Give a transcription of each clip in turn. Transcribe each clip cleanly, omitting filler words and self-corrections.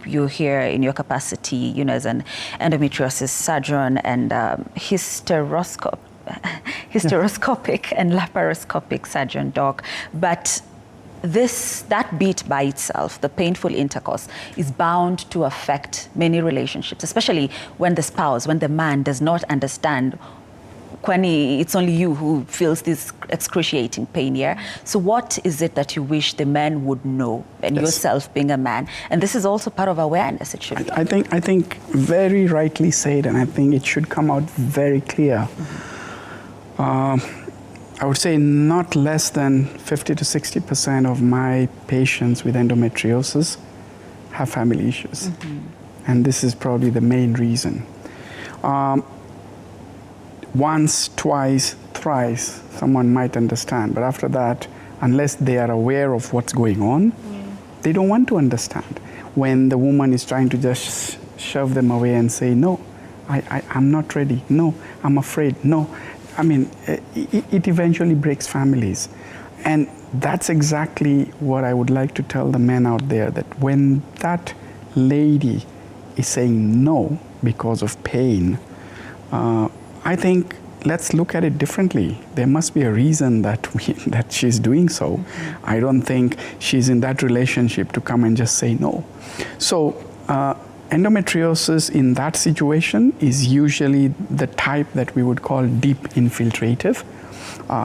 you're here in your capacity, you know, as an endometriosis surgeon and hysteroscopic and laparoscopic surgeon doc, but that bit by itself, the painful intercourse, is bound to affect many relationships, especially when the man does not understand. Kwani, it's only you who feels this excruciating pain here. So what is it that you wish the men would know, and yourself being a man? And this is also part of awareness, it should be. I think very rightly said, and I think it should come out very clear. I would say not less than 50 to 60% of my patients with endometriosis have family issues. And this is probably the main reason. Once, twice, thrice, someone might understand. But after that, unless they are aware of what's going on, they don't want to understand. When the woman is trying to just shove them away and say, no, I'm not ready. No, I'm afraid. No. I mean, it eventually breaks families. And that's exactly what I would like to tell the men out there, that when that lady is saying no because of pain, I think let's look at it differently. There must be a reason that she's doing so. I don't think she's in that relationship to come and just say no. So endometriosis in that situation is usually the type that we would call deep infiltrative.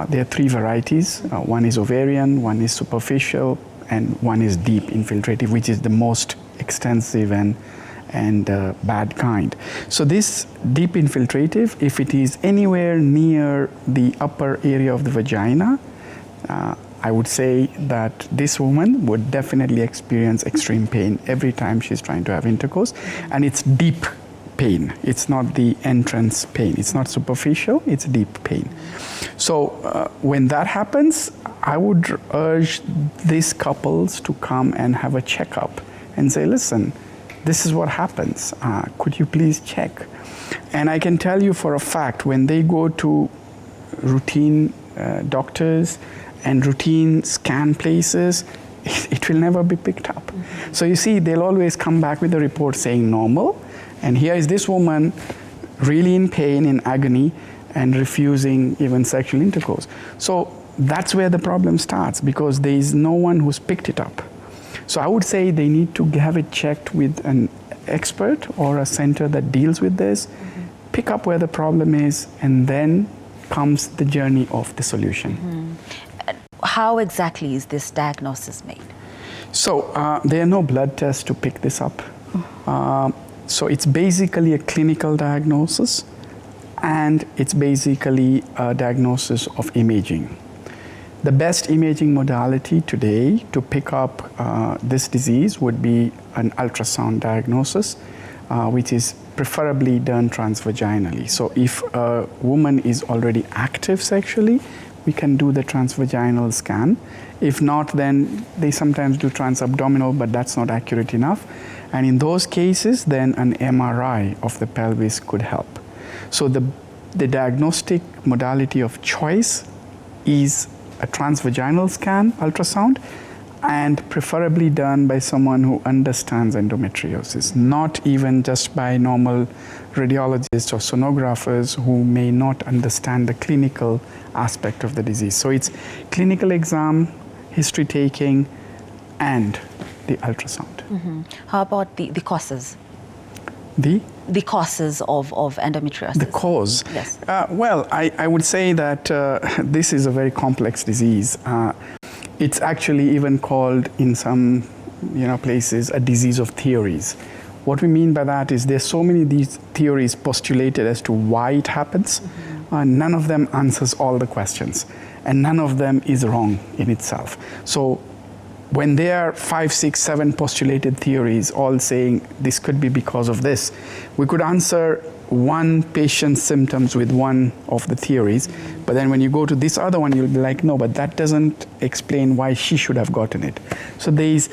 There are three varieties. One is ovarian, one is superficial, and one is deep infiltrative, which is the most extensive and bad kind. So this deep infiltrative, if it is anywhere near the upper area of the vagina, I would say that this woman would definitely experience extreme pain every time she's trying to have intercourse. And it's deep pain. It's not the entrance pain. It's not superficial, it's deep pain. So when that happens, I would urge these couples to come and have a checkup and say, listen, this is what happens. Could you please check? And I can tell you for a fact, when they go to routine doctors and routine scan places, it will never be picked up. So you see, they'll always come back with a report saying normal. And here is this woman really in pain, in agony, and refusing even sexual intercourse. So that's where the problem starts, because there is no one who's picked it up. So I would say they need to have it checked with an expert or a center that deals with this, pick up where the problem is, and then comes the journey of the solution. How exactly is this diagnosis made? So there are no blood tests to pick this up. So it's basically a clinical diagnosis, and it's basically a diagnosis of imaging. The best imaging modality today to pick up this disease would be an ultrasound diagnosis, which is preferably done transvaginally. So if a woman is already active sexually, we can do the transvaginal scan. If not, then they sometimes do transabdominal, but that's not accurate enough. And in those cases, then an MRI of the pelvis could help. So the diagnostic modality of choice is a transvaginal scan, ultrasound, and preferably done by someone who understands endometriosis, not even just by normal radiologists or sonographers who may not understand the clinical aspect of the disease. So it's clinical exam, history taking, and the ultrasound. How about the causes? The causes of endometriosis. The cause? Yes. Well, I would say that this is a very complex disease. It's actually even called in some places a disease of theories. What we mean by that is there's so many of these theories postulated as to why it happens. None of them answers all the questions, and none of them is wrong in itself. So when there are 5, 6, 7 postulated theories all saying this could be because of this, we could answer one patient's symptoms with one of the theories, but then when you go to this other one, you'll be like, no, but that doesn't explain why she should have gotten it. So there's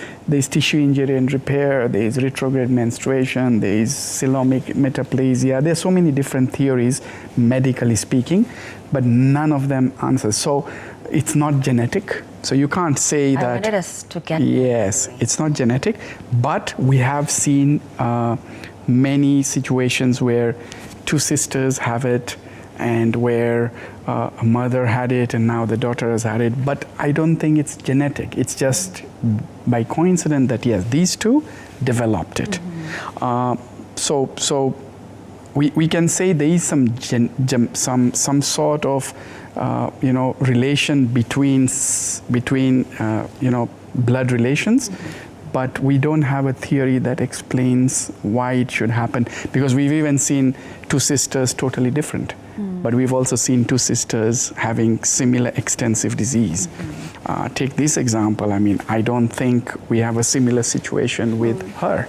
tissue injury and repair, there's retrograde menstruation, there's coelomic metaplasia. There's so many different theories, medically speaking, but none of them answers. So it's not genetic. So you can't say I that. wanted us to get. Yes, it's not genetic, but we have seen many situations where two sisters have it, and where a mother had it and now the daughter has had it. But I don't think it's genetic. It's just by coincidence that yes, these two developed it. So we can say there is some sort of relation between blood relations, but we don't have a theory that explains why it should happen, because we've even seen two sisters totally different, but we've also seen two sisters having similar extensive disease. Take this example. I mean, I don't think we have a similar situation with her.